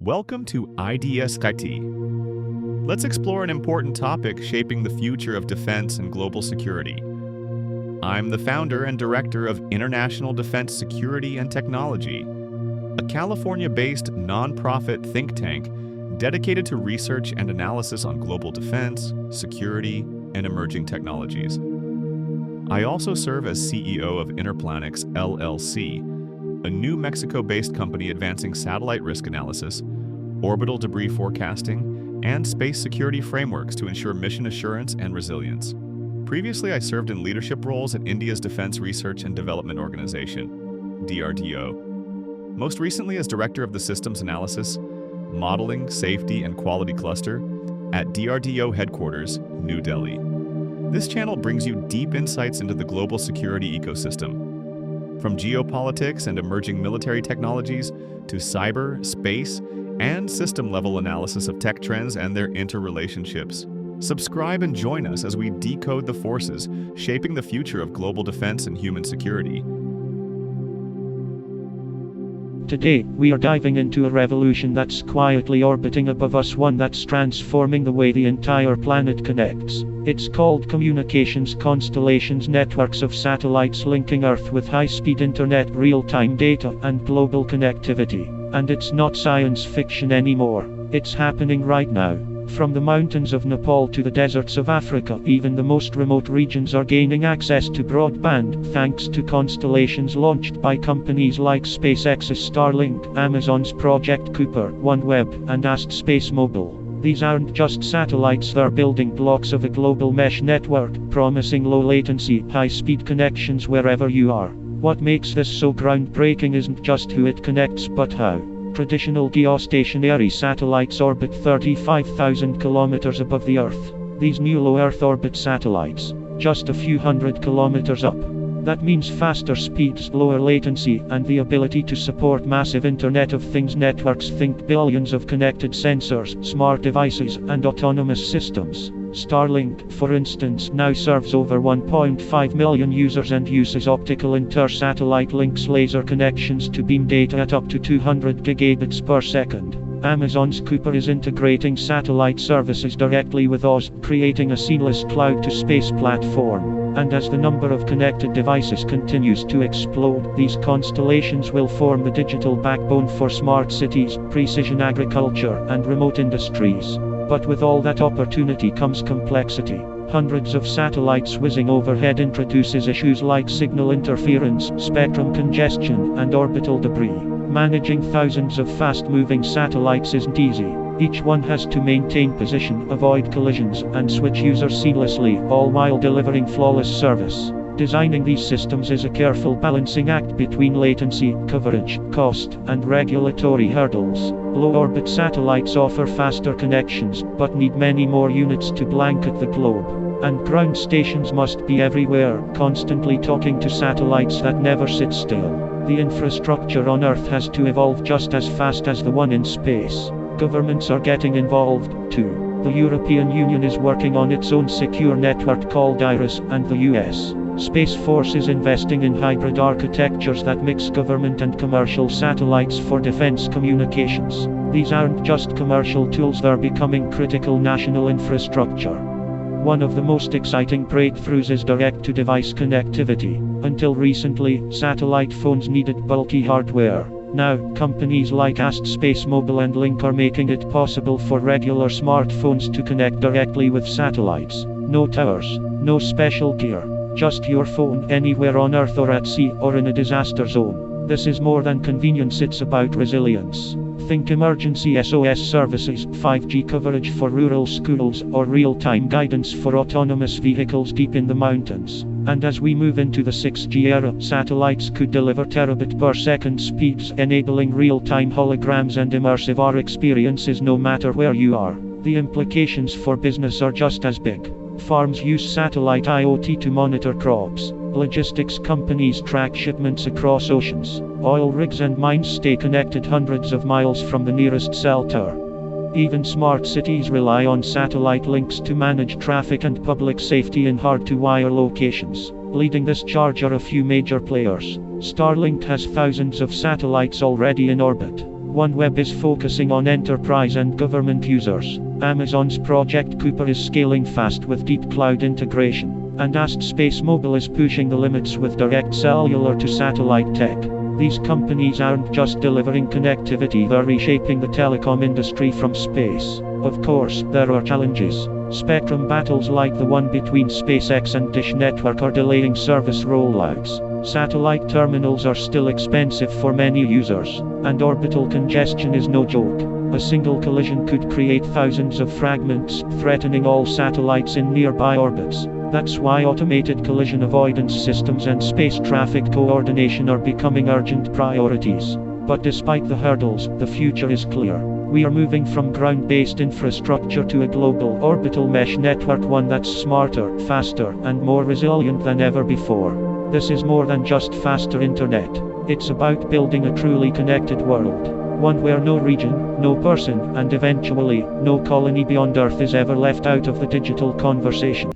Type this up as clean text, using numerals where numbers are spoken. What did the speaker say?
Welcome to IDS-IT. Let's explore an important topic shaping the future of defense and global security. I'm the founder and director of International Defense Security and Technology, a California-based nonprofit think tank dedicated to research and analysis on global defense, security, and emerging technologies. I also serve as CEO of Interplanix LLC, a New Mexico-based company advancing satellite risk analysis, orbital debris forecasting, and space security frameworks to ensure mission assurance and resilience. Previously, I served in leadership roles at India's Defense Research and Development Organization, DRDO. Most recently as Director of the Systems Analysis, Modeling, Safety, and Quality Cluster at DRDO Headquarters, New Delhi. This channel brings you deep insights into the global security ecosystem, from geopolitics and emerging military technologies to cyber, space, and system-level analysis of tech trends and their interrelationships. Subscribe and join us as we decode the forces shaping the future of global defense and human security. Today, we are diving into a revolution that's quietly orbiting above us, one that's transforming the way the entire planet connects. It's called communications constellations, networks of satellites linking Earth with high-speed internet, real-time data, and global connectivity. And it's not science fiction anymore. It's happening right now. From the mountains of Nepal to the deserts of Africa, even the most remote regions are gaining access to broadband, thanks to constellations launched by companies like SpaceX's Starlink, Amazon's Project Kuiper, OneWeb, and AST SpaceMobile. These aren't just satellites, they're building blocks of a global mesh network, promising low latency, high-speed connections wherever you are. What makes this so groundbreaking isn't just who it connects, but how. Traditional geostationary satellites orbit 35,000 kilometers above the Earth. These new low Earth orbit satellites, just a few hundred kilometers up. That means faster speeds, lower latency, and the ability to support massive Internet of Things networks. Think billions of connected sensors, smart devices, and autonomous systems. Starlink, for instance, now serves over 1.5 million users and uses optical inter-satellite links, laser connections to beam data at up to 200 gigabits per second. Amazon's Kuiper is integrating satellite services directly with Oz, creating a seamless cloud-to-space platform. And as the number of connected devices continues to explode, these constellations will form the digital backbone for smart cities, precision agriculture, and remote industries. But with all that opportunity comes complexity. Hundreds of satellites whizzing overhead introduces issues like signal interference, spectrum congestion, and orbital debris. Managing thousands of fast-moving satellites isn't easy. Each one has to maintain position, avoid collisions, and switch users seamlessly, all while delivering flawless service. Designing these systems is a careful balancing act between latency, coverage, cost, and regulatory hurdles. Low-orbit satellites offer faster connections, but need many more units to blanket the globe. And ground stations must be everywhere, constantly talking to satellites that never sit still. The infrastructure on Earth has to evolve just as fast as the one in space. Governments are getting involved, too. The European Union is working on its own secure network called IRIS, and the US Space Force is investing in hybrid architectures that mix government and commercial satellites for defense communications. These aren't just commercial tools, they're becoming critical national infrastructure. One of the most exciting breakthroughs is direct-to-device connectivity. Until recently, satellite phones needed bulky hardware. Now, companies like AST SpaceMobile and Link are making it possible for regular smartphones to connect directly with satellites. No towers, no special gear. Just your phone, anywhere on Earth or at sea, or in a disaster zone. This is more than convenience, it's about resilience. Think emergency SOS services, 5G coverage for rural schools, or real-time guidance for autonomous vehicles deep in the mountains. And as we move into the 6G era, satellites could deliver terabit per second speeds, enabling real-time holograms and immersive AR experiences no matter where you are. The implications for business are just as big. Farms use satellite IoT to monitor crops. Logistics companies track shipments across oceans. Oil rigs and mines stay connected hundreds of miles from the nearest cell tower. Even smart cities rely on satellite links to manage traffic and public safety in hard-to-wire locations. Leading this charge are a few major players. Starlink has thousands of satellites already in orbit. OneWeb is focusing on enterprise and government users. Amazon's Project Kuiper is scaling fast with deep cloud integration. And AST SpaceMobile is pushing the limits with direct cellular to satellite tech. These companies aren't just delivering connectivity, they're reshaping the telecom industry from space. Of course, there are challenges. Spectrum battles like the one between SpaceX and Dish Network are delaying service rollouts. Satellite terminals are still expensive for many users, and orbital congestion is no joke. A single collision could create thousands of fragments, threatening all satellites in nearby orbits. That's why automated collision avoidance systems and space traffic coordination are becoming urgent priorities. But despite the hurdles, the future is clear. We are moving from ground-based infrastructure to a global orbital mesh network, one that's smarter, faster, and more resilient than ever before. This is more than just faster internet. It's about building a truly connected world. One where no region, no person, and eventually, no colony beyond Earth is ever left out of the digital conversation.